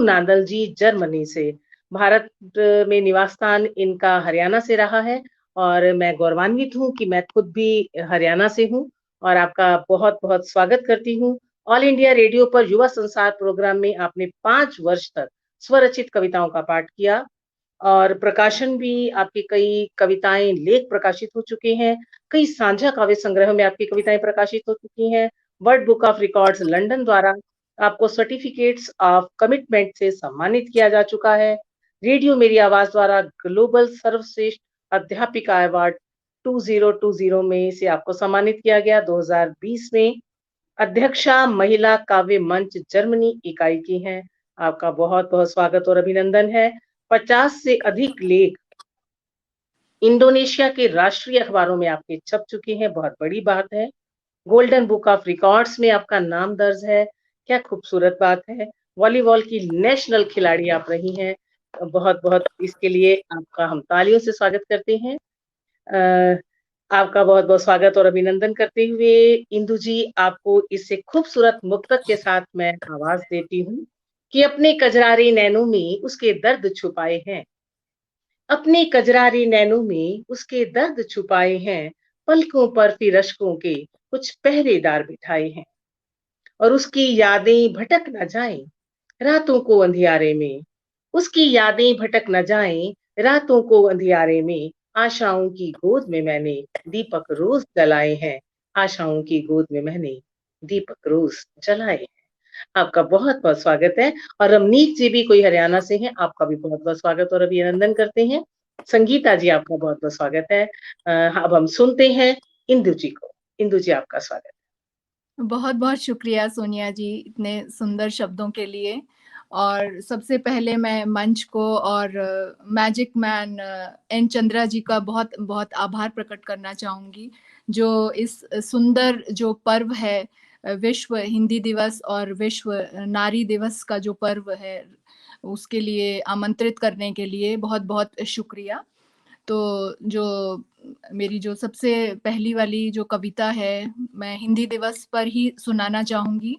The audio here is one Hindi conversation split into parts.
नादल जी जर्मनी से। भारत में निवास स्थान इनका हरियाणा से रहा है और मैं गौरवान्वित हूँ कि मैं खुद भी हरियाणा से हूँ और आपका बहुत-बहुत स्वागत करती हूँ। ऑल इंडिया रेडियो पर युवा संसार प्रोग्राम में आपने 5 वर्ष तक स्वरचित कविताओं का पाठ किया और प्रकाशन भी आपकी कई कविताएँ, लेख प्रकाशित हो चुके हैं। कई साझा काव्य संग्रह में आपकी कविताएँ प्रकाशित हो चुकी हैं। World book of records London द्वारा आपको सर्टिफिकेट्स ऑफ कमिटमेंट से सम्मानित किया जा चुका है। रेडियो मेरी आवाज़ द्वारा ग्लोबल सर्वश्रेष्ठ अध्यापिका अवार्ड 2020 में से आपको सम्मानित किया गया। 2020 में अध्यक्षा महिला काव्य मंच जर्मनी इकाई की हैं। आपका बहुत-बहुत स्वागत और अभिनंदन है। 50 से अधिक लेख इंडोनेशिया के राष्ट्रीय अखबारों में आपके छप चुके हैं, बहुत बड़ी बात है। गोल्डन बुक ऑफ रिकॉर्ड्स में आपका नाम दर्ज है, क्या खूबसूरत बात है। वॉलीबॉल की नेशनल खिलाड़ी आप रही हैं। बहुत-बहुत इसके लिए आपका हम तालियों से स्वागत करते हैं। अ, आपका बहुत-बहुत स्वागत और अभिनंदन करते हुए इंदु जी आपको इससे खूबसूरत मुक्तक के साथ मैं आवाज़ देती हूँ कि अपने कजरारे नैनों में उसके दर्द छुपाए हैं। अपने कजरारे नैनों में उसके दर्द छुपाए हैं, पलकों पर फिर अश्कों के कुछ पहरेदार बिठाए हैं और उसकी यादें भटक न जाएं रातों को अंधियारे में। उसकी यादें भटक न जाएं रातों को अंधियारे में। आशाओं की गोद में मैंने दीपक रोज जलाए हैं। आशाओं की गोद में मैंने दीपक रोज जलाए हैं। आपका बहुत-बहुत स्वागत है और रमनीक जी भी कोई हरियाणा से हैं, आपका भी बहुत-बहुत स्वागत और अभिनंदन करते हैं। संगीता जी आपका बहुत-बहुत स्वागत है। अब हम सुनते हैं इंदु जी को। इंदु जी आपका स्वागत बहुत-बहुत शुक्रिया सोनिया जी इतने सुंदर शब्दों के लिए। और सबसे पहले मैं मंच को और मैजिक मैन एन चंद्रा जी का बहुत-बहुत आभार प्रकट करना चाहूँगी, जो इस सुंदर जो पर्व है विश्व हिंदी दिवस और विश्व नारी दिवस का जो पर्व है, उसके लिए आमंत्रित करने के लिए बहुत-बहुत शुक्रिया। तो जो मेरी जो सबसे पहली वाली जो कविता है, मैं हिंदी दिवस पर ही सुनाना चाहूँगी।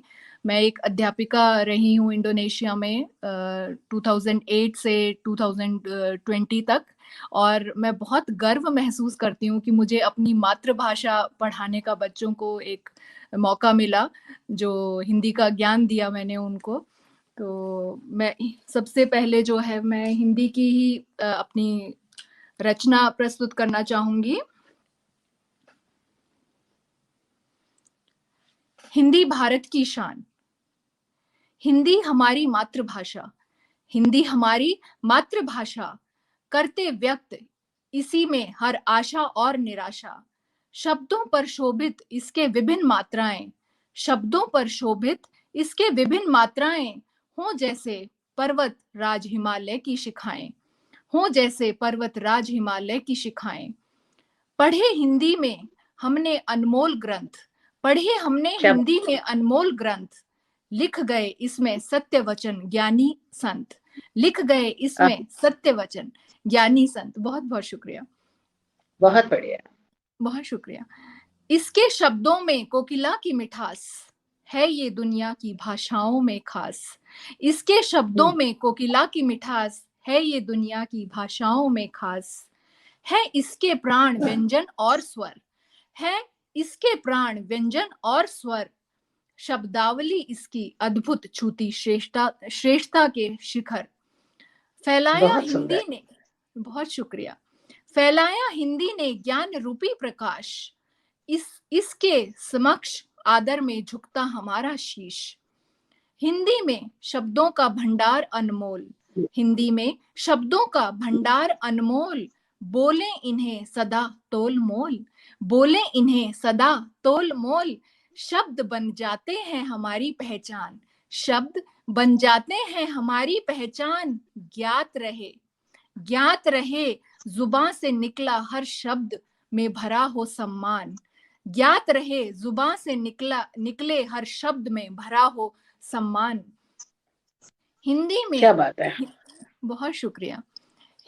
मैं एक अध्यापिका रही हूँ इंडोनेशिया में 2008 से 2020 तक, और मैं बहुत गर्व महसूस करती हूँ कि मुझे अपनी मातृभाषा पढ़ाने का बच्चों को एक मौका मिला, जो हिंदी का ज्ञान दिया मैंने उनको। तो मैं सबसे पहले जो है मैं हिंदी की ही अपनी रचना प्रस्तुत करना चाहूंगी। हिंदी भारत की शान। हिंदी हमारी मातृभाषा, हिंदी हमारी मातृभाषा, करते व्यक्त इसी में हर आशा और निराशा। शब्दों पर शोभित इसके विभिन्न मात्राएं, शब्दों पर शोभित इसके विभिन्न मात्राएं, हो जैसे पर्वत राज हिमालय की शिखाएं, हो जैसे पर्वत राज हिमालय की शिखाएं। पढ़े हिंदी में हमने अनमोल ग्रंथ, पढ़े हमने क्या हिंदी में अनमोल ग्रंथ, लिख गए इसमें सत्य वचन ज्ञानी संत, लिख गए अ, इसमें सत्य वचन ज्ञानी संत। बहुत बहुत शुक्रिया। बहुत बढ़िया। बहुत शुक्रिया। इसके शब्दों में कोकिला की मिठास, है ये दुनिया की भाषाओं में खास। इसके शब्दों हुँ, में कोकिला की मिठास, है ये दुनिया की भाषाओं में खास। है इसके प्राण व्यंजन और स्वर, है इसके प्राण व्यंजन और स्वर। शब्दावली इसकी अद्भुत छूती श्रेष्ठता श्रेष्ठता के शिखर। फैलाया बहुत हिंदी सुंदर। ने, बहुत शुक्रिया, फैलाया हिंदी ने ज्ञान रूपी प्रकाश। इसके समक्ष आदर में झुकता हमारा शीश। हिंदी में शब्दों का भंडार अनमोल, हिंदी में शब्दों का भंडार अनमोल, बोले इन्हें सदा तोल मोल, बोले इन्हें सदा तोल मोल। शब्द बन जाते हैं हमारी पहचान, शब्द बन जाते हैं हमारी पहचान। ज्ञात रहे जुबां से निकला हर शब्द में भरा हो सम्मान। ज्ञात रहे जुबां से निकले हर शब्द में भरा हो सम्मान। हिंदी क्या में, बात है! बहुत शुक्रिया।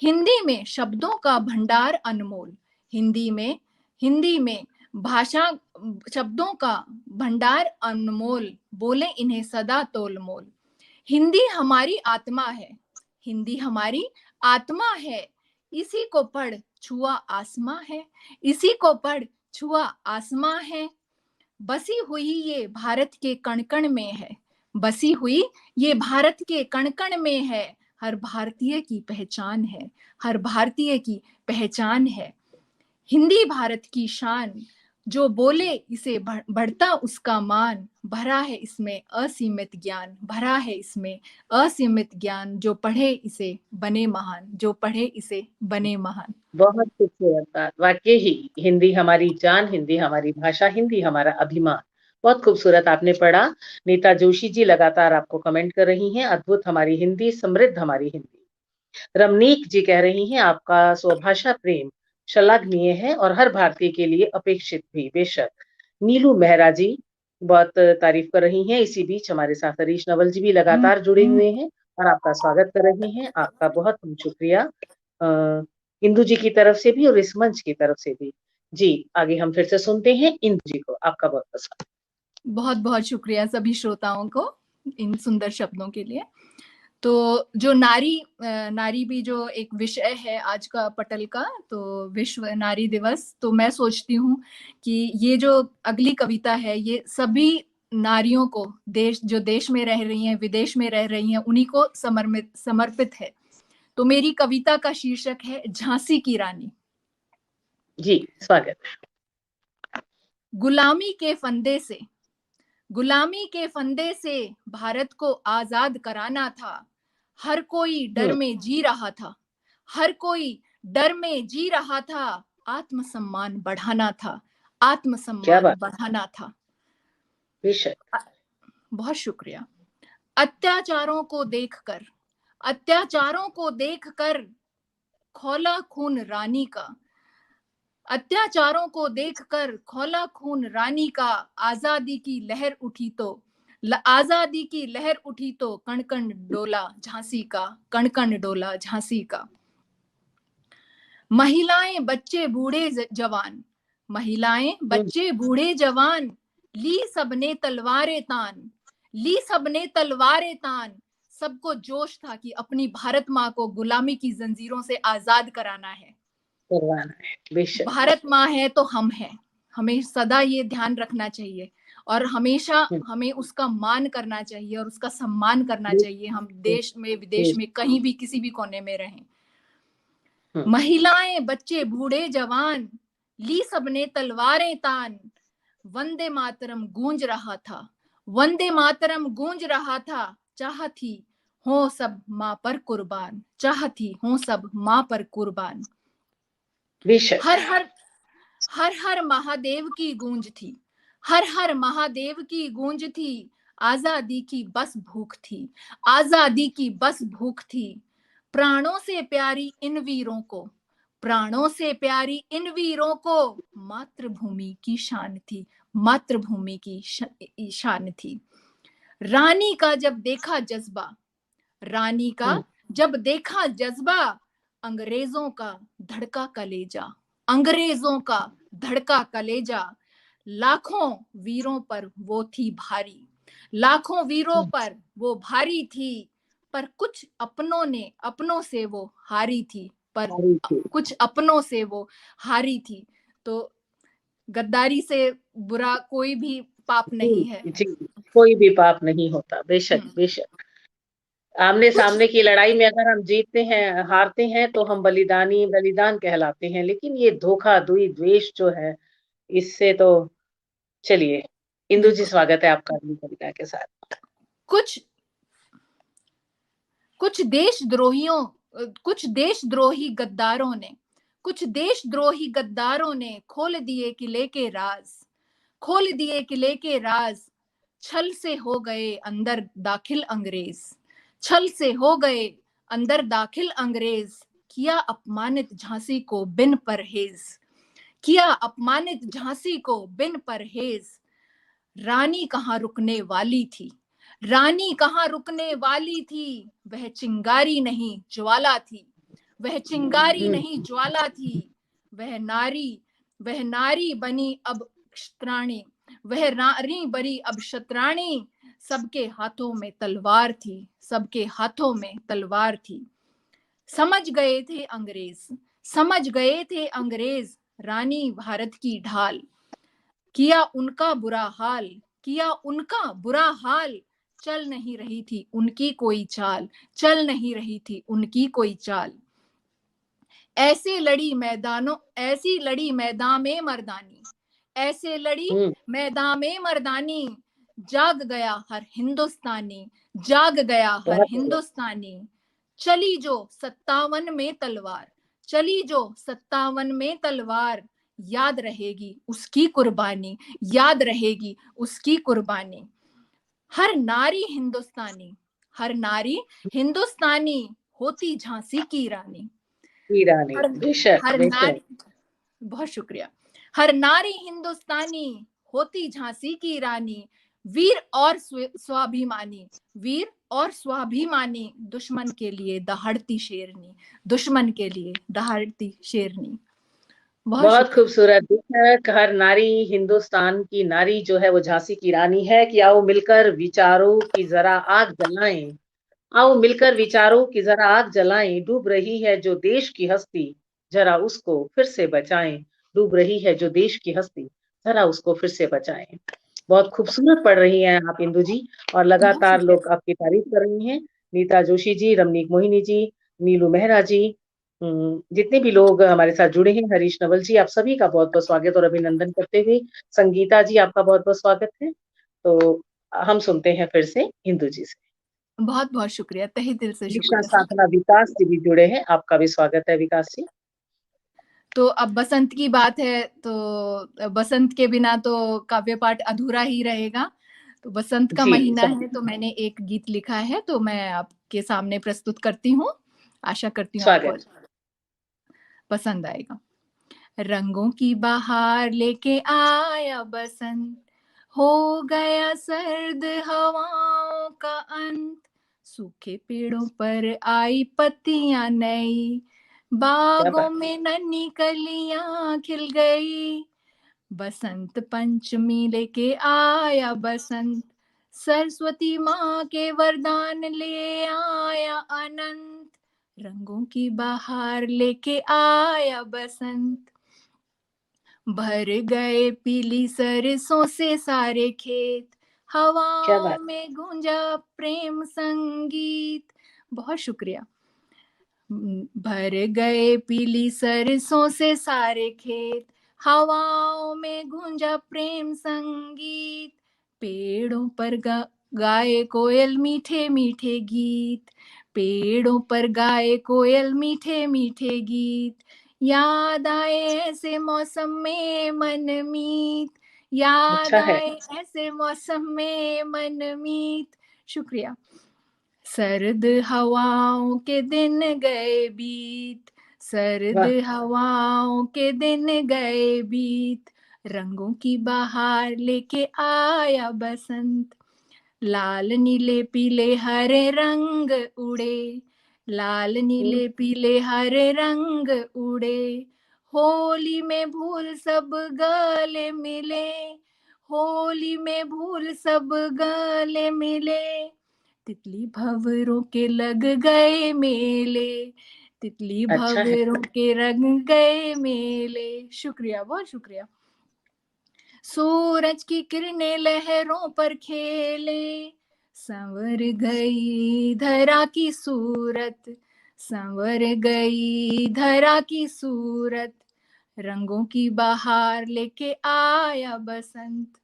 हिंदी में शब्दों का भंडार अनमोल, हिंदी में भाषा शब्दों का भंडार अनमोल, बोले इन्हें सदा तोल मोल। हिंदी हमारी आत्मा है, हिंदी हमारी आत्मा है, इसी को पढ़ छुआ आसमां है, इसी को पढ़ छुआ आसमां है, बसी हुई ये भारत के कण कण में है, बसी हुई ये भारत के कण कण में है, हर भारतीय की पहचान है, हर भारतीय की पहचान है। हिंदी भारत की शान, जो बोले इसे बढ़ता उसका मान, भरा है इसमें असीमित ज्ञान, भरा है इसमें असीमित ज्ञान, जो पढ़े इसे बने महान, जो पढ़े इसे बने महान। बहुत खूबसूरत बात, वाकई ही हिंदी हमारी जान, हिंदी हमारी भाषा, हिंदी हमारा अभिमान। बहुत खूबसूरत आपने पढ़ा। नीता जोशी जी लगातार आपको कमेंट कर रही हैं, अद्भुत हमारी हिंदी, समृद्ध हमारी हिंदी। रमनीक जी कह रही हैं, आपका स्वभाषा प्रेम श्लाघनीय है और हर भारतीय के लिए अपेक्षित भी, बेशक। नीलू मेहरा जी बहुत तारीफ कर रही हैं। इसी बीच हमारे साथ हरीश नवल जी भी लगातार जुड़े हुए हैं और आपका स्वागत कर रही हैं। आपका बहुत शुक्रिया इंदु जी की तरफ से भी और इस मंच की तरफ से भी। जी आगे हम फिर से सुनते हैं इंदु जी को। आपका बहुत पसंद। बहुत बहुत शुक्रिया सभी श्रोताओं को इन सुंदर शब्दों के लिए। तो जो नारी भी जो एक विषय है आज का पटल का, तो विश्व नारी दिवस, तो मैं सोचती हूँ कि ये जो अगली कविता है ये सभी नारियों को, जो देश में रह रही हैं, विदेश में रह रही हैं, उन्हीं को समर्पित है। तो मेरी कविता का शीर्षक है झांसी की रानी। जी स्वागत। गुलामी के फंदे से, गुलामी के फंदे से भारत को आजाद कराना था, हर कोई डर में जी रहा था, हर कोई डर में जी रहा था, आत्मसम्मान बढ़ाना था, आत्मसम्मान बढ़ाना था। बेशक। बहुत शुक्रिया। अत्याचारों को देखकर, अत्याचारों को देखकर खौला खून रानी का, अत्याचारों को देखकर खौला खून रानी का, आजादी की लहर उठी तो, आजादी की लहर उठी तो कण कण डोला झांसी का, कण कण डोला झांसी का। महिलाएं बच्चे बूढ़े जवान, महिलाएं बच्चे बूढ़े जवान, ली सबने तलवारें तान, ली सबने तलवारें तान, सबको जोश था कि अपनी भारत माँ को गुलामी की जंजीरों से आजाद कराना है, करवाना है। बेशक। भारत माँ है तो हम हैं, हमें सदा ये ध्यान रखना चाहिए और हमेशा हमें उसका मान करना चाहिए और उसका सम्मान करना चाहिए, हम देश में विदेश में कहीं भी किसी भी कोने में रहें। महिलाएं बच्चे बूढ़े जवान, ली सबने तलवारें तान, वंदे मातरम गूंज रहा था, वंदे मातरम गूंज रहा था, चाहती हो सब माँ पर कुर्बान, चाहती हो सब माँ पर कुर्बान। हर हर हर हर महादेव की गूंज थी, हर हर महादेव की गूंज थी, आजादी की बस भूख थी, आजादी की बस भूख थी, प्राणों से प्यारी इन वीरों को, प्राणों से प्यारी इन वीरों को, मातृभूमि की शान थी, मातृभूमि की शान थी। रानी का जब देखा जज्बा, रानी का जब देखा जज्बा, अंग्रेजों का धड़का कलेजा, अंग्रेजों का धड़का कलेजा, लाखों वीरों पर वो थी भारी, लाखों वीरों पर वो भारी थी, पर कुछ अपनों ने अपनों से वो हारी थी, पर कुछ अपनों से वो हारी थी। तो गद्दारी से बुरा कोई भी पाप नहीं है, कोई भी पाप नहीं होता। बेशक बेशक। आमने सामने की लड़ाई में अगर हम जीतते हैं हारते हैं तो हम बलिदानी बलिदान कहलाते हैं, लेकिन ये धोखा दुई द्वेष जो है इससे तो। चलिए इंदु जी स्वागत है आपका अगली कविता के साथ। कुछ देशद्रोही गद्दारों ने, कुछ देशद्रोही गद्दारों ने खोल दिए किले के राज, खोल दिए किले के राज, छल से हो गए अंदर दाखिल अंग्रेज, छल से हो गए अंदर दाखिल अंग्रेज, किया अपमानित झांसी को बिन परहेज, किया अपमानित झांसी को बिन परहेज। रानी कहाँ रुकने वाली थी, रानी कहाँ रुकने वाली थी, वह चिंगारी नहीं ज्वाला थी, वह चिंगारी नहीं ज्वाला थी, वह नारी बनी अब शतरानी, वह नारी बनी अब शतरानी, सबके हाथों में तलवार थी, सबके हाथों में तलवार थी। समझ गए थे अंग्रेज, समझ गए थे अंग्रेज, रानी भारत की ढाल। किया उनका बुरा हाल, किया उनका बुरा हाल, चल नहीं रही थी उनकी कोई चाल, चल नहीं रही थी उनकी कोई चाल। ऐसे लड़ी मैदानों, ऐसी लड़ी मैदान में मर्दानी, ऐसे लड़ी मैदान में मर्दानी, जाग गया हर हिंदुस्तानी, जाग गया हर बहुत बढ़िया। हिंदुस्तानी। चली जो 57 में तलवार, चली जो 57 में तलवार, याद रहेगी उसकी कुर्बानी, याद रहेगी उसकी कुर्बानी। हर नारी हिंदुस्तानी, हर नारी हिंदुस्तानी, होती झांसी की रानी। ईरानी, हर बेशक हर बेशक। नारी, बहुत शुक्रिया। हर नारी हिंदुस्तानी, होती झांसी की रानी, वीर और स्वाभिमानी, वीर और स्वाभिमानी, दुश्मन के लिए दहाड़ती शेरनी, दुश्मन के लिए दहाड़ती शेरनी। बहुत बहुत शुक्रिया। खूबसूरत। बेशक हर नारी हिंदुस्तान की नारी जो है वो झांसी की रानी है कि आओ मिलकर विचारों की जरा आग जलाएं, आओ मिलकर विचारों की जरा आग जलाएं, डूब रही है जो देश की हस्ती, जरा उसको फिर से बचाएं, डूब रही है जो देश की हस्ती, जरा उसको फिर से बचाएं। बहुत खूबसूरत पढ़ रही हैं आप इंदु जी, और बहुत लगातार शुक्रिया। लोग आपकी तारीफ कर रही हैं। नीता जोशी जी, रमनीक मोहिनी जी, नीलू मेहरा जी, जितने भी लोग हमारे साथ जुड़े हैं, हरीश नवल जी, आप सभी का बहुत बहुत स्वागत और अभिनंदन करते हुए संगीता जी आपका बहुत बहुत स्वागत है। तो हम सुनते हैं फिर से इंदु जी से। बहुत बहुत शुक्रिया, तहे दिल से दीक्षा शुक्रिया सर। साधना विकास जी भी जुड़े हैं, आपका भी स्वागत है विकास जी। तो अब बसंत की बात है, तो बसंत के बिना तो काव्य पाठ अधूरा ही रहेगा। तो बसंत का जी महीना सब है, तो मैंने एक गीत लिखा है, तो मैं आपके सामने प्रस्तुत करती हूँ। आशा करती हूँ आपको स्वागत। पसंद आएगा। रंगों की बहार लेके आया बसंत, हो गया सर्द हवाओं का अंत, सूखे पेड़ों पर आई पत्तियां नई, क्या बागों बात। में नन्ही कलियां खिल गई। बसंत पंचमी लेके आया बसंत, सरस्वती माँ के वरदान ले आया अनंत, रंगों की बहार लेके आया बसंत। भर गए पीली सरसों से सारे खेत, क्या हवाओं बात। में गूंजा प्रेम संगीत। बहुत शुक्रिया। भर गए पीली सरसों से सारे खेत, हवाओं में गूंजा प्रेम संगीत। पेड़ों पर गाए कोयल मीठे मीठे गीत, पेड़ों पर गाए कोयल मीठे मीठे गीत। याद आए ऐसे मौसम में मनमीत, याद अच्छा है। आए ऐसे मौसम में मनमीत। शुक्रिया। सर्द हवाओं के दिन गए बीत, सर्द वाह। हवाओं के दिन गए बीत, रंगों की बहार लेके आया बसंत। लाल नीले पीले हरे रंग उड़े, लाल नीले पीले हरे रंग उड़े, होली में भूल सब गले मिले, होली में भूल सब गले मिले। तितली भंवरों के लग गए मेले, तितली अच्छा है। भंवरों के रंग गए मेले। शुक्रिया, बहुत शुक्रिया। सूरज की किरणें लहरों पर खेले, संवर गई धरा की सूरत, संवर गई धरा की सूरत, रंगों की बहार लेके आया बसंत।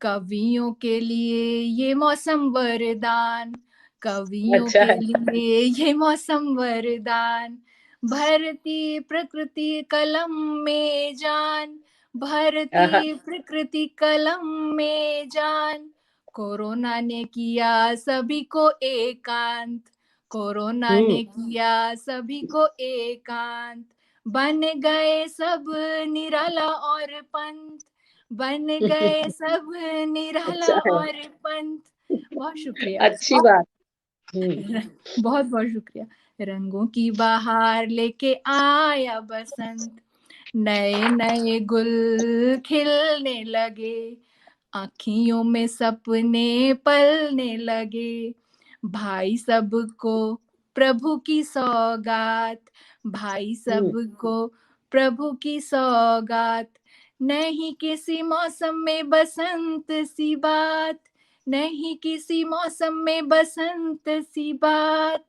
कवियों के लिए ये मौसम वरदान, कवियों अच्छा के है। लिए ये मौसम वरदान, भरती प्रकृति कलम में जान, आहा। भरती प्रकृति कलम में जान। कोरोना ने किया सभी को एकांत, कोरोना हम्म। ने किया सभी को एकांत, बन गए सब निराला और पंत, बन गए सब निराला अच्छा है। और पंत। बहुत शुक्रिया। अच्छी बात। हम्म। बहुत बहुत शुक्रिया। रंगों की बहार लेके आया बसंत, नए नए गुल खिलने लगे, आँखियों में सपने पलने लगे, भाई सबको प्रभु की सौगात, भाई सबको प्रभु की सौगात। नहीं किसी मौसम में बसंत सी बात, नहीं किसी मौसम में बसंत सी बात।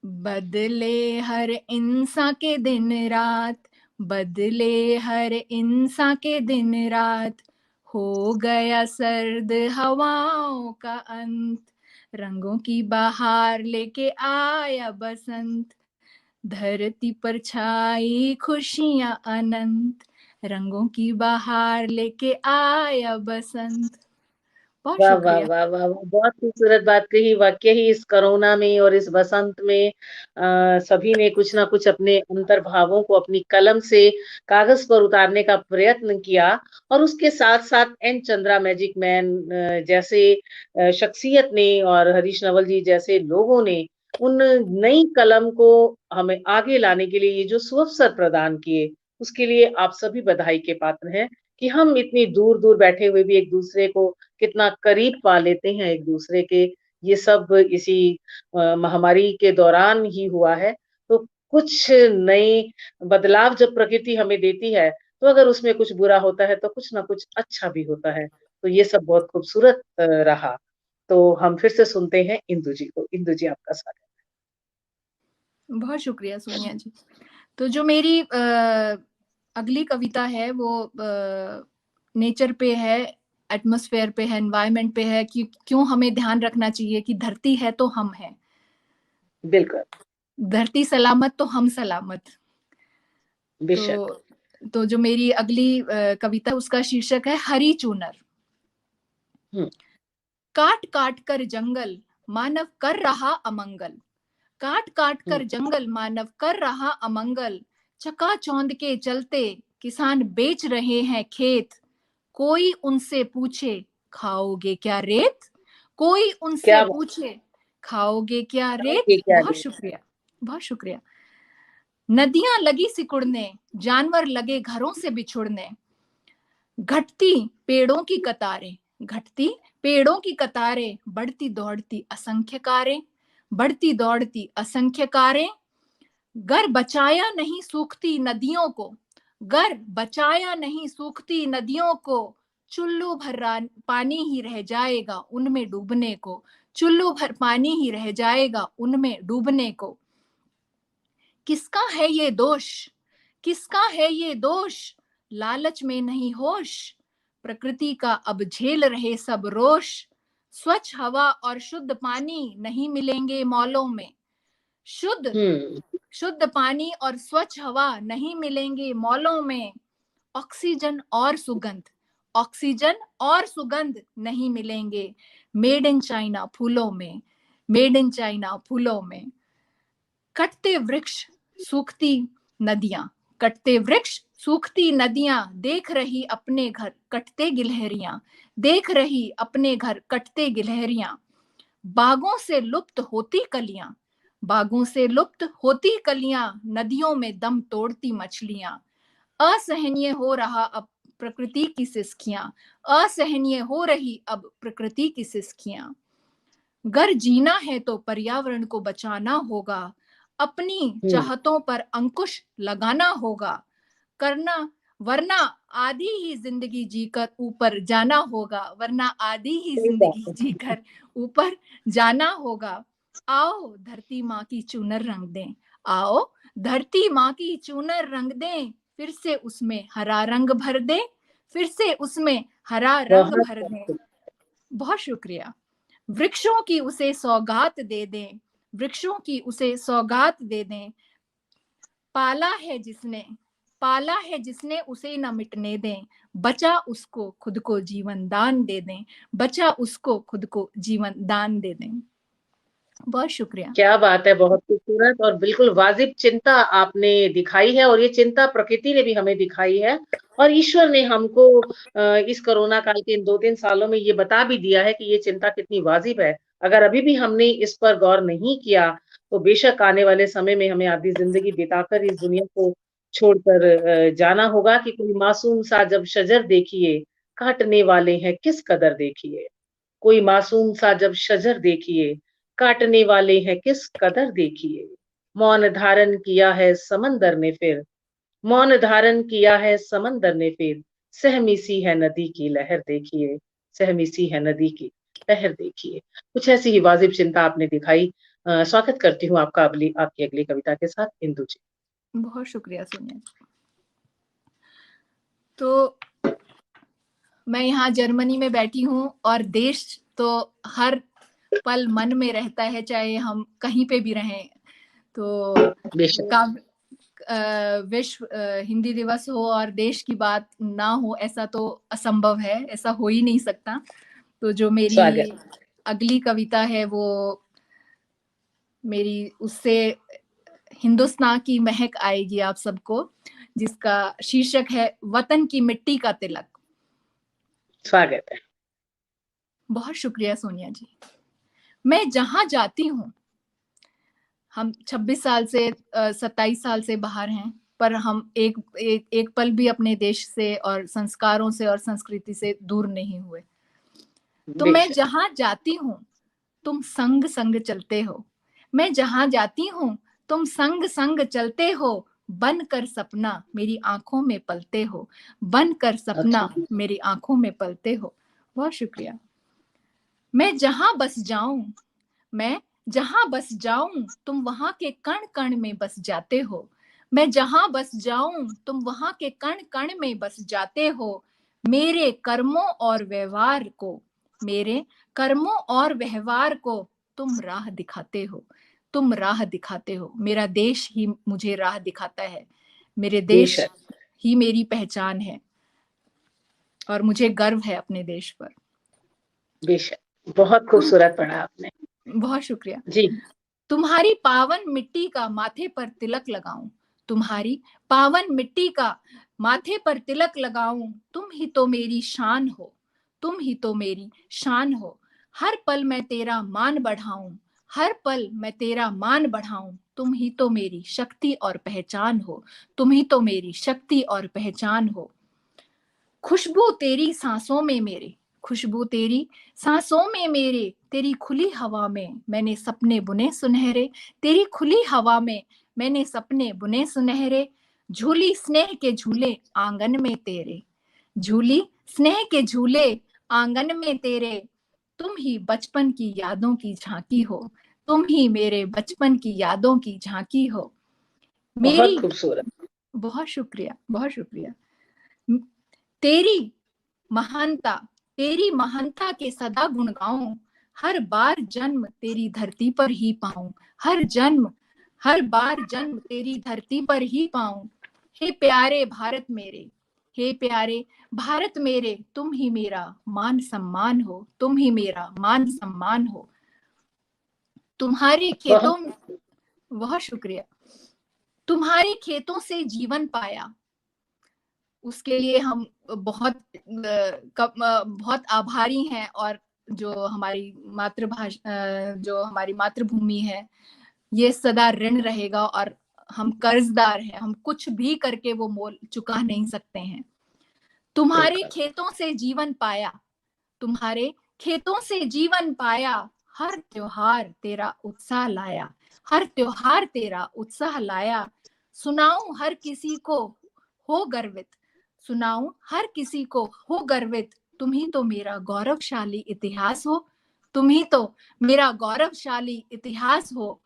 बदले हर इंसान के दिन रात, बदले हर इंसान के दिन रात। हो गया सर्द हवाओं का अंत, रंगों की बहार लेके आया बसंत। धरती पर छाई खुशियां अनंत, रंगों की बहार लेके आया बसंत। बहुत वाह वाह शुक्रिया। वाह वाह वाह! बहुत खूबसूरत बात कही। वाक़ई ही इस कोरोना में और इस बसंत में सभी ने कुछ ना कुछ अपने अंतर्भावों को अपनी कलम से कागज़ पर उतारने का प्रयत्न किया और उसके साथ-साथ एन चंद्रा मैजिक मैन जैसे शख्सियत ने और हरीश नवल जी जैसे लोगों ने उन नई कलम को हमें आगे लाने के लिए ये जो सुअवसर प्रदान किए, उसके लिए आप सभी बधाई के पात्र हैं कि हम इतनी दूर-दूर बैठे हुए भी एक-दूसरे को कितना करीब पा लेते हैं एक-दूसरे के, ये सब इसी महामारी के दौरान ही हुआ है। तो कुछ नई बदलाव जब प्रकृति हमें देती है, तो अगर उसमें कुछ बुरा होता है, तो कुछ ना कुछ अच्छा भी होता है। तो ये सब बहुत खूबसूरत रहा। तो हम फिर से सुनते हैं इंदु जी को। इंदु जी आपका स्वागत बहुत शुक्रिया सोनिया जी। तो जो मेरी अगली कविता है वो नेचर पे है, एटमॉस्फेयर पे है, एनवायरनमेंट पे है कि क्यों हमें ध्यान रखना चाहिए कि धरती है तो हम हैं, है। बिल्कुल, धरती सलामत तो हम सलामत। बेशक। तो जो मेरी अगली कविता उसका शीर्षक है हरी चूनर। हुँ, काट काट कर जंगल मानव कर रहा अमंगल, काट काट हुँ। कर जंगल मानव कर रहा अमंगल। चकाचौंध के चलते किसान बेच रहे हैं खेत, कोई उनसे पूछे खाओगे क्या रेत, कोई उनसे क्या बात पूछे खाओगे क्या है! रेत। ये क्या बहुत देश शुक्रिया, बहुत शुक्रिया। नदियां लगी सिकुड़ने, जानवर लगे घरों से बिछुड़ने, घटती पेड़ों की कतारें, घटती पेड़ों की कतारें, बढ़ती दौड़ती असंख्य कारें, बढ़ती दौड़ती असंख्य कारें। गर बचाया नहीं सूखती नदियों को, गर बचाया नहीं सूखती नदियों को, चुल्लू भर पानी ही रह जाएगा उनमें डूबने को, चुल्लू भर पानी ही रह जाएगा उनमें डूबने को। किसका है ये दोष, किसका है ये दोष, लालच में नहीं होश, प्रकृति का अब झेल रहे सब रोष। स्वच्छ हवा और शुद्ध पानी नहीं मिलेंगे मॉलों में, शुद्ध हुँ, शुद्ध पानी और स्वच्छ हवा नहीं मिलेंगे मॉलों में। ऑक्सीजन और सुगंध, ऑक्सीजन और सुगंध नहीं मिलेंगे मेड इन चाइना फूलों में, मेड इन चाइना फूलों में। कटते वृक्ष सूखती नदियां, कटते वृक्ष सूखती नदियां, देख रही अपने घर कटते गिलहरियां, देख रही अपने घर कटते गिलहरियां। बागों से लुप्त होती कलियां, बागों से लुप्त होती कलियां, नदियों में दम तोड़ती मछलियां। असहनीय हो रहा अब प्रकृति की सिसकियां, असहनीय हो रही अब प्रकृति की सिसकियां। गर जीना है तो पर्यावरण को बचाना होगा, अपनी हुँ। चाहतों पर अंकुश लगाना होगा, करना वरना आधी ही जिंदगी जीकर ऊपर जाना होगा, वरना आधी ही सही बात जिंदगी है। जीकर ऊपर जाना होगा। आओ धरती माँ की चूनर रंग दें, आओ धरती माँ की चूनर रंग दें, फिर से उसमें हरा रंग भर दें, फिर से उसमें हरा रंग बहुत भर दें। खूब। बहुत शुक्रिया। वृक्षों की उसे सौगात दे दें, वृक्षों की उसे सौगात दे दें। पाला है जिसने, पाला है जिसने उसे न मिटने दें, बचा उसको खुद को जीवन दान दे दें, बचा उसको खुद को जीवन दान दे दें। बहुत शुक्रिया। क्या बात है, बहुत खूबसूरत और बिल्कुल वाजिब चिंता आपने दिखाई है और ये चिंता प्रकृति ने भी हमें दिखाई है और ईश्वर ने हमको इस कोरोना काल के इन 2-3 सालों में ये बता भी दिया है कि ये चिंता कितनी वाजिब है। अगर अभी भी हमने इस पर गौर नहीं किया, तो बेशक आने वाले समय में हमें आधी ज़िंदगी बिताकर इस दुनिया को छोड़कर जाना होगा कि कोई मासूम सा जब शजर देखिए, काटने वाले हैं किस कदर देखिए। कोई मासूम सा जब शजर देखिए, काटने वाले हैं किस कदर देखिए। मौन धारण किया है समंदर ने फिर, मौन धारण किया है समंदर ने फिर, सहमी सी है नदी की लहर देखिए, सहमी सी है नदी की लहर देखिए। कुछ ऐसी ही वाजिब चिंता आपने दिखाई। स्वागत करती हूँ आपका आपकी अगली कविता के साथ, इंदु जी। बहुत शुक्रिया सोनिया जी। तो मैं यहाँ जर्मनी में बैठी हूँ और देश तो हर पल मन में रहता है, चाहे हम कहीं पे भी रहें। तो बेशक। विश्व हिंदी दिवस हो और देश की बात ना हो, ऐसा तो असंभव है, ऐसा हो ही नहीं सकता। तो जो मेरी अगली कविता है वो मेरी उससे हिंदुस्तान की महक आएगी आप सबको, जिसका शीर्षक है वतन की मिट्टी का तिलक। स्वागत है। बहुत शुक्रिया सोनिया जी। मैं जहां जाती हूँ, हम 26 साल से 27 साल से बाहर हैं, पर हम एक पल भी अपने देश से और संस्कारों से और संस्कृति से दूर नहीं हुए। तो मैं जहां जाती हूँ तुम संग संग चलते हो, मैं जहां जाती हूँ तुम संग संग चलते हो, बनकर सपना मेरी आंखों में पलते हो, बनकर सपना मेरी आंखों में पलते हो। बहुत शुक्रिया। मैं जहां बस जाऊं, मैं जहां बस जाऊं तुम वहां के कण कण में बस जाते हो, मैं जहां बस जाऊं तुम वहां के कण कण में बस जाते हो। मेरे कर्मों और व्यवहार को, मेरे कर्मों और व्यवहार को तुम राह दिखाते हो, तुम राह दिखाते हो। मेरा देश ही मुझे राह दिखाता है, मेरे देश ही मेरी पहचान है और मुझे गर्व है अपने देश पर। बेशक, बहुत खूबसूरत पढ़ा आपने। बहुत शुक्रिया जी। तुम्हारी पावन मिट्टी का माथे पर तिलक लगाऊं, तुम्हारी पावन मिट्टी का माथे पर तिलक लगाऊं, तुम ही तो मेरी शान हो, तुम ही तो मेरी शान हो। हर पल मैं तेरा मान बढ़ाऊं, हर पल मैं तेरा मान बढ़ाऊं, तुम ही तो मेरी शक्ति और पहचान हो, तुम ही तो मेरी शक्ति और पहचान हो। खुशबू तेरी सांसों में मेरे, खुशबू तेरी सांसों में मेरे, तेरी खुली हवा में मैंने सपने बुने सुनहरे, तेरी खुली हवा में मैंने सपने बुने सुनहरे। झूली स्नेह के झूले आंगन में तेरे, झूली स्नेह के झूले आंगन में तेरे, तुम ही बचपन की यादों की झांकी हो, तुम ही मेरे बचपन की यादों की झांकी हो। बहुत खूबसूरत। बहुत शुक्रिया, बहुत शुक्रिया। तेरी महानता, तेरी महानता के सदा गुण गाऊं, हर बार जन्म तेरी धरती पर ही पाऊं, हर बार जन्म तेरी धरती पर ही पाऊं। हे प्यारे भारत मेरे, हे प्यारे भारत मेरे, तुम ही मेरा मान सम्मान हो, तुम ही मेरा मान सम्मान हो। तुम्हारे खेतों, बहुत शुक्रिया, तुम्हारे खेतों से जीवन पाया, उसके लिए हम बहुत आभारी हैं। और जो हमारी मातृभूमि है, ये सदा ऋण रहेगा और हम कर्जदार हैं, हम कुछ भी करके वो मोल चुका नहीं सकते हैं। तुम्हारे खेतों से जीवन पाया, तुम्हारे खेतों से जीवन पाया, हर त्योहार तेरा उत्साह लाया, हर त्योहार तेरा उत्साह लाया। सुनाऊं हर किसी को हो गर्वित, सुनाऊं हर किसी को हो गर्वित, तुम ही तो मेरा गौरवशाली इतिहास हो, तुम ही तो मेरा गौरवशाली इतिहास हो।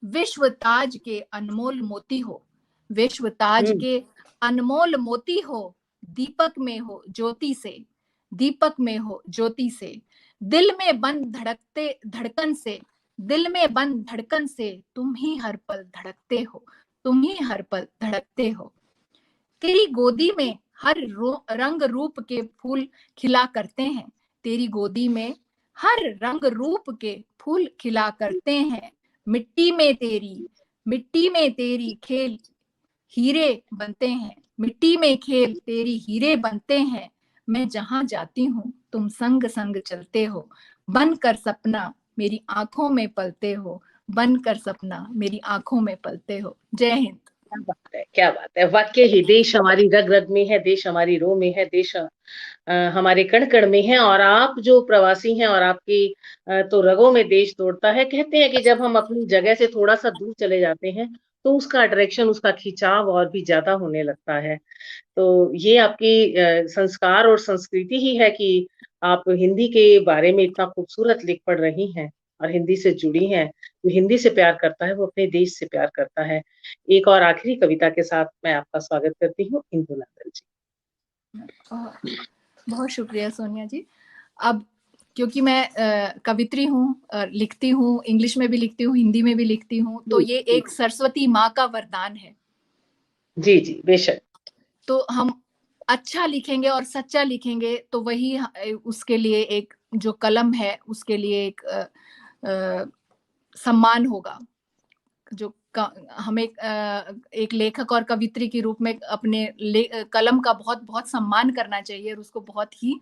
विश्व ताज के अनमोल मोती हो, विश्व ताज के अनमोल मोती हो, दीपक में हो ज्योति से, दीपक में हो ज्योति से, दिल में बंद धड़कते धड़कन से, दिल में बंद धड़कन से, तुम ही हर पल धड़कते हो, तुम ही हर पल धड़कते हो। तेरी गोदी में हर रंग रूप के फूल खिला करते हैं, तेरी गोदी में हर रंग रूप के फूल खिला करते हैं। मिट्टी में तेरी खेल हीरे बनते हैं, मिट्टी में खेल तेरी हीरे बनते हैं। मैं जहां जाती हूँ तुम संग संग चलते हो, बनकर सपना मेरी आंखों में पलते हो, बनकर सपना मेरी आंखों में पलते हो। जय हिंद। क्या बात है, वाकई ही देश हमारी रग रग में है, देश हमारी रो में है, देश हमारे कण कण में है। और आप जो प्रवासी हैं और आपकी तो रगों में देश दौड़ता है। कहते हैं कि जब हम अपनी जगह से थोड़ा सा दूर चले जाते हैं तो उसका अट्रैक्शन, उसका खिंचाव और भी ज्यादा होने लगता है। तो ये आपकी संस्कार और संस्कृति ही है कि आप हिंदी के बारे में इतना खूबसूरत लिख पढ़ रही हैं और हिंदी से जुड़ी हैं। जो हिंदी से प्यार करता है वो अपने देश से प्यार करता है। एक और आखिरी कविता के साथ मैं आपका स्वागत करती हूँ, इंदु नंदन जी। बहुत शुक्रिया सोनिया जी। अब क्योंकि मैं कवित्री हूँ, लिखती हूँ, इंग्लिश में भी लिखती हूँ, हिंदी में भी लिखती हूँ, तो ये एक सरस्वती माँ का वरदान है। जी जी, बेशक। तो हम अच्छा लिखेंगे और सच्चा लिखेंगे तो वही उसके लिए एक जो कलम है उसके लिए एक सम्मान होगा। जो हमें एक लेखक और कवित्री के रूप में अपने कलम का बहुत बहुत सम्मान करना चाहिए और उसको बहुत ही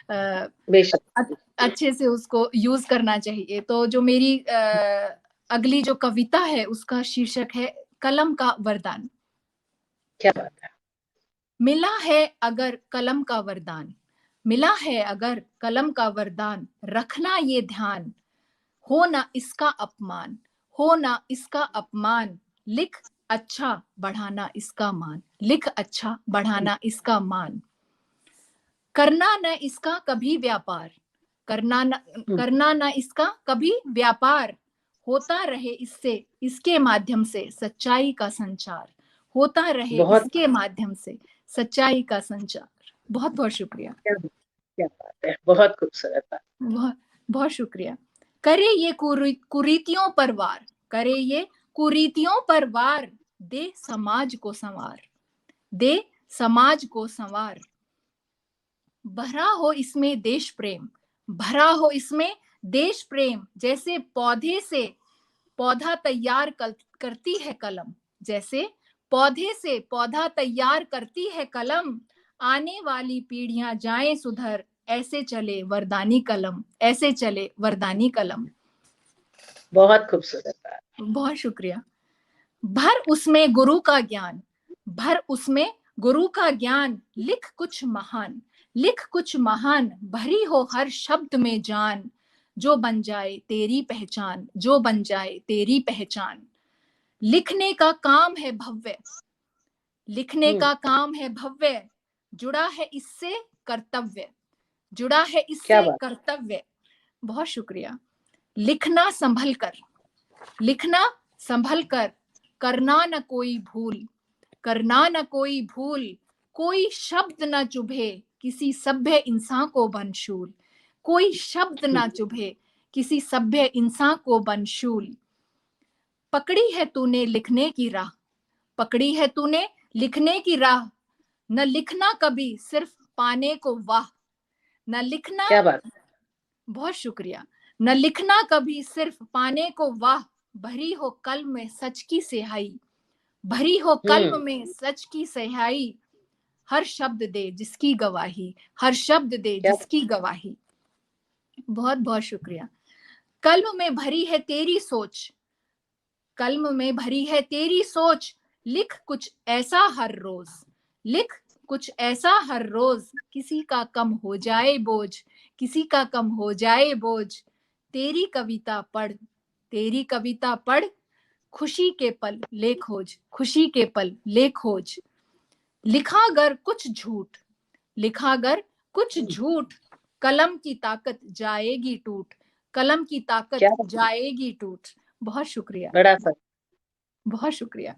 बेशक अच्छे से उसको यूज करना चाहिए। तो जो मेरी अगली जो कविता है उसका शीर्षक है कलम का वरदान। क्या बात है। मिला है अगर कलम का वरदान, मिला है अगर कलम का वरदान, रखना ये ध्यान, हो ना इसका अपमान, हो ना इसका अपमान, लिख अच्छा बढ़ाना इसका मान, लिख अच्छा बढ़ाना इसका मान, करना न इसका कभी व्यापार, करना न इसका कभी व्यापार, होता रहे इससे इसके माध्यम से सच्चाई का संचार, होता रहे बहुत इसके माध्यम से सच्चाई का संचार। बहुत बहुत शुक्रिया। क्या बात है, बहुत खूबसूरत बात। बहुत बहुत शुक्रिया। करे ये कुरीतियों पर वार, करे ये कुरीतियों पर वार, दे समाज को संवार, दे समाज को संवार, भरा हो इसमें देश प्रेम, भरा हो इसमें देश प्रेम, जैसे पौधे से पौधा तैयार करती है कलम, जैसे पौधे से पौधा तैयार करती है कलम, आने वाली पीढ़ियां जाएं सुधर, ऐसे चले वरदानी कलम, ऐसे चले वरदानी कलम। बहुत खूबसूरत बात। बहुत शुक्रिया। भर उसमें गुरु का ज्ञान, भर उसमें गुरु का ज्ञान, लिख कुछ महान, लिख कुछ महान, भरी हो हर शब्द में जान, जो बन जाए तेरी पहचान, जो बन जाए तेरी पहचान। लिखने का काम है भव्य, लिखने का काम है भव्य, जुड़ा है इससे कर्तव्य, जुड़ा है इससे कर्तव्य। बहुत शुक्रिया। लिखना संभल कर, लिखना संभल कर, करना न कोई भूल, करना न कोई भूल, कोई शब्द न चुभे किसी सभ्य इंसान को बनशूल, कोई शब्द न चुभे किसी सभ्य इंसान को बनशूल। पकड़ी है तूने लिखने की राह, पकड़ी है तूने लिखने की राह, न लिखना कभी सिर्फ पाने को वाह, न लिखना। क्या बात। बहुत शुक्रिया। न लिखना कभी सिर्फ पाने को वाह, भरी हो कल्म में सच की स्याही, भरी हो कल्म में सच की स्याही, हर शब्द दे जिसकी गवाही, हर शब्द दे जिसकी गवाही। बहुत बहुत शुक्रिया। कल्म में भरी है तेरी सोच, कल्म में भरी है तेरी सोच, लिख कुछ ऐसा हर रोज, लिख कुछ ऐसा हर रोज, किसी का कम हो जाए बोझ, किसी का कम हो जाए बोझ। तेरी कविता पढ़, तेरी कविता पढ़, खुशी के पल ले खोज, खुशी के पल ले खोज। लिखा गर कुछ झूठ, लिखा गर कुछ झूठ, कलम की ताकत जाएगी टूट, कलम की ताकत जाएगी टूट। बहुत शुक्रिया। बड़ा सा। बहुत शुक्रिया।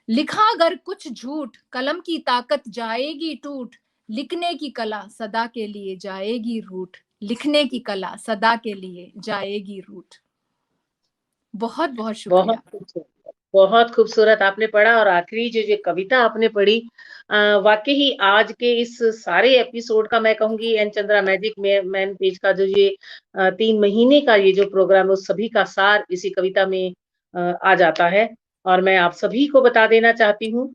लिखा अगर कुछ झूठ, कलम की ताकत जाएगी टूट, लिखने की कला सदा के लिए जाएगी रूठ, लिखने की कला सदा के लिए जाएगी रूठ। बहुत बहुत शुक्रिया। बहुत खूबसूरत आपने पढ़ा। और आखिरी जो कविता आपने पढ़ी, वाकई ही आज के इस सारे एपिसोड का, मैं कहूंगी N Chandra magic man page का जो ये 3 महीने का ये जो प्रोग्राम है उस सभी का सार इसी कविता में आ जाता है। और मैं आप सभी को बता देना चाहती हूँ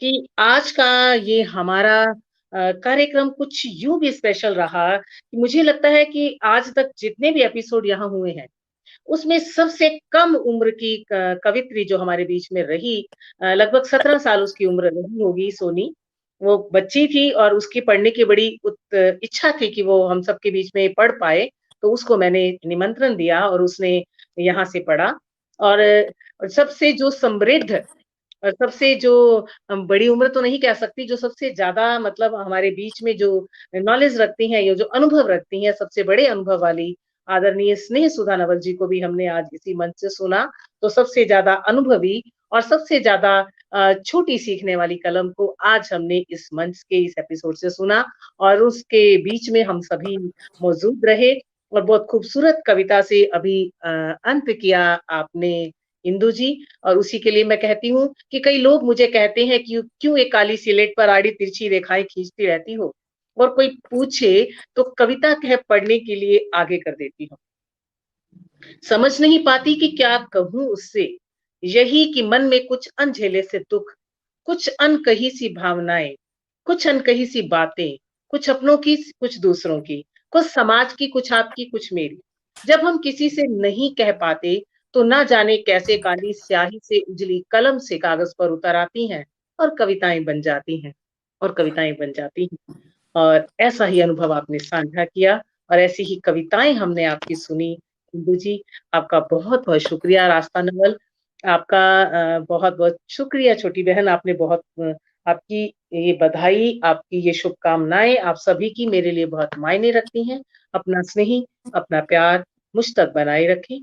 कि आज का ये हमारा कार्यक्रम कुछ यूं भी स्पेशल रहा कि मुझे लगता है कि आज तक जितने भी एपिसोड यहाँ हुए हैं उसमें सबसे कम उम्र की कवियत्री जो हमारे बीच में रही, लगभग 17 साल उसकी उम्र रही होगी सोनी। वो बच्ची थी और उसकी पढ़ने की बड़ी इच्छा थी कि वो हम सबके बीच में पढ़ पाए, तो उसको मैंने निमंत्रण दिया और उसने यहाँ से पढ़ा। और सबसे जो समृद्ध और सबसे जो बड़ी उम्र तो नहीं कह सकती, जो सबसे ज़्यादा मतलब हमारे बीच में जो नॉलेज रखती हैं, ये जो अनुभव रखती हैं, सबसे बड़े अनुभव वाली आदरणीय स्नेह सुधा नवल जी को भी हमने आज इसी मंच से सुना। तो सबसे ज़्यादा अनुभवी और सबसे ज़्यादा छोटी सीखने वाली कलम को आज हमने इस मंच के इस एपिसोड से सुना और उसके बीच में हम सभी मौजूद रहे और बहुत खूबसूरत कविता से अभी अंत किया आपने इंदु जी। और उसी के लिए मैं कहती हूँ कि कई लोग मुझे कहते हैं कि क्यों एक काली स्लेट पर आड़ी तिरछी रेखाएं खींचती रहती हो, और कोई पूछे तो कविता कह पढ़ने के लिए आगे कर देती हूँ। समझ नहीं पाती कि क्या कहूँ उससे, यही कि मन में कुछ अनझेले से दुख, कुछ अनकही सी भावनाएं, कुछ अनकही सी बातें, कुछ अपनों की कुछ दूसरों की, कुछ समाज की कुछ आपकी कुछ मेरी। जब हम किसी से नहीं कह पाते तो ना जाने कैसे काली स्याही से उजली कलम से कागज पर उतर आती हैं और कविताएं बन जाती हैं और कविताएं बन जाती हैं। और ऐसा ही अनुभव आपने साझा किया और ऐसी ही कविताएं हमने आपकी सुनी। इंदु जी, आपका बहुत-बहुत शुक्रिया। रास्ता नवल, आपका बहुत-बहुत शुक्रिया छोटी बहन, आपने बहुत आपकी ये बधाई, आपकी ये शुभकामनाएँ आप सभी की मेरे लिए बहुत मायने रखती हैं। अपना स्नेही, अपना प्यार मुझ तक बनाए रखें।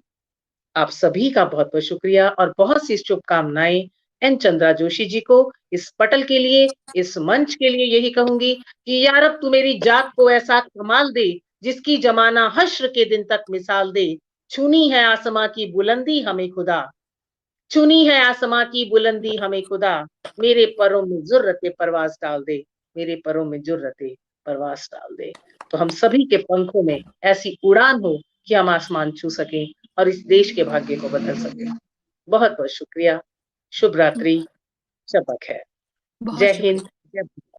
आप सभी का बहुत-बहुत शुक्रिया और बहुत सी शुभकामनाएँ एन चंद्रा जोशी जी को, इस पटल के लिए, इस मंच के लिए यही कहूँगी कि या रब तू मेरी जात को ऐसा कमाल दे, जिसकी ज़माना हश्र के दिन तक मिसाल दे। छूनी है आसमां की बुलंदी हमें खुदा, छूनी है आसमां की बुलंदी हमें खुदा, मेरे परों में जुर्रते परवाज़ डाल दे, मेरे परों में जुर्रते परवाज़ डाल दे। तो हम सभी के पंखों में ऐसी उड़ान हो कि हम आसमान छू सकें और इस देश के भाग्य को बदल सकें। बहुत-बहुत शुक्रिया। शुभ रात्रि, शब ख़ैर। बहुत जय शुक्रिया। हिंद, जय भारत।